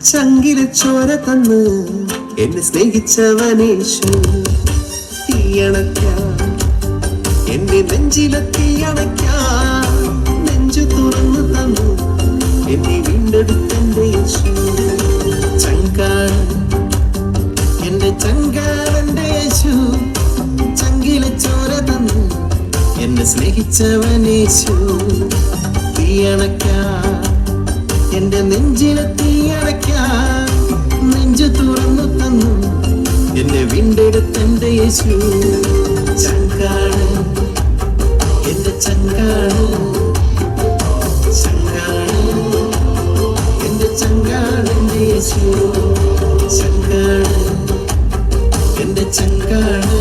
ചങ്കിലെ ചോര തന്ന് എന്നെ സ്നേഹിച്ചവനേശു. തീയണയ്ക്കാൻ എന്റെ നെഞ്ചിലെ തീയണയ്ക്കാൻ നെഞ്ചു തുറന്നു തന്നു എന്നെ വീണ്ടെടുത്തന്റെ യേശു. ചങ്കാണ് എന്റെ ചങ്കാരന്റെ യേശു. ചങ്കിലെ ചോര തന്നു എന്നെ സ്നേഹിച്ചവനേശു. തീയണയ്ക്കാൻ എന്റെ നെഞ്ചിലെ തീയണയ്ക്കാൻ നെഞ്ചു തുറന്നു തന്നു എന്നെ വീണ്ടെടുത്തന്റെ യേശു. ചങ്കാണ് എന്റെ ചങ്കാണ്, ചങ്കാണ് എന്റെ ചങ്കാണ് എന്റെ യേശു. ചങ്കാണ് എന്റെ ചങ്കാണ്,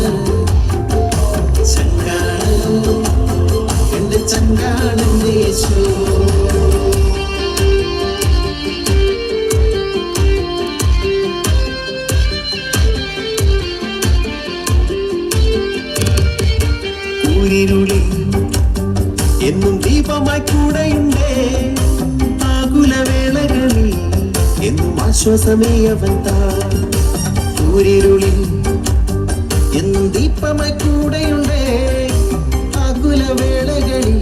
ചങ്കാണ് എന്റെ ചങ്കാണ് എന്റെ യേശു. എന്നും ദീപമായി കൂടെയുണ്ടേ, ആകുലവേളകളിൽ എന്നും ആശ്വാസമേ അവൻ താ. ൂരിരുളിൽ എന്നും ദീപമായി കൂടെയുണ്ടേ, ആകുലവേളകളിൽ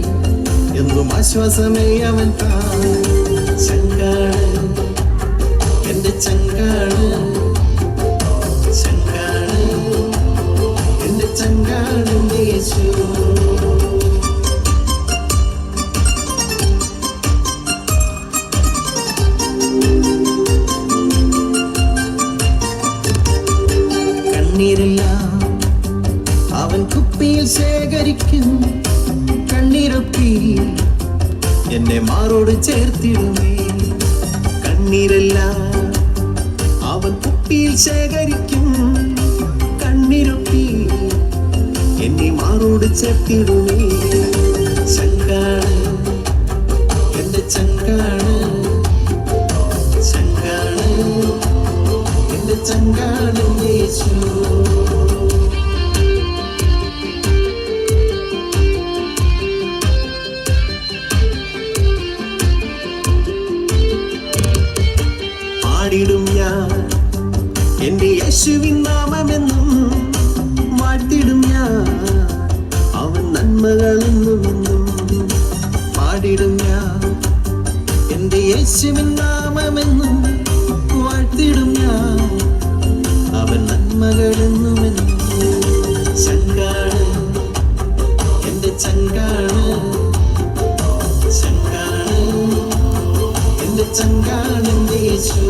എന്നും ആശ്വാസമേ അവൻ താ. ചങ്കാണ് എന്റെ ചങ്കാണ്, ചങ്കാണ് എന്റെ ചങ്കാണ് എന്റെ യേശു. കണ്ണീരെല്ലാം അവൻ കുപ്പിയിൽ ശേഖരിക്കും, കണ്ണീരൊപ്പി എന്നെ മാറോട് ചേർത്തിടുമേ. കണ്ണീരെല്ലാം അവൻ കുപ്പിയിൽ ശേഖരിക്കും, കണ്ണീരൊപ്പി എന്നെ മാറോട് ചേർത്തിടുമേ. ചങ്കാണ് എന്റെ ചങ്കാണ്, ചങ്കാണ് എന്റെ ചങ്കാണ് യേശു. പാടിടും ഞാൻ എന്റെ യേശുവിൻ നാമമെന്നും, വാഴ്ത്തിടും ഞാൻ അവൻ നന്മകളെന്നുമെന്നും. പാടിടും ഞാൻ എന്റെ യേശുവിൻ നാമമെന്നും, വാഴ്ത്തിടും ഞാൻ അവൻ നന്മകളെന്നുമെന്നും. ചങ്കാണ് എന്റെ ചങ്കാണ്, ചങ്കാണ് എന്റെ ചങ്കാണ് എന്റെ യേശു.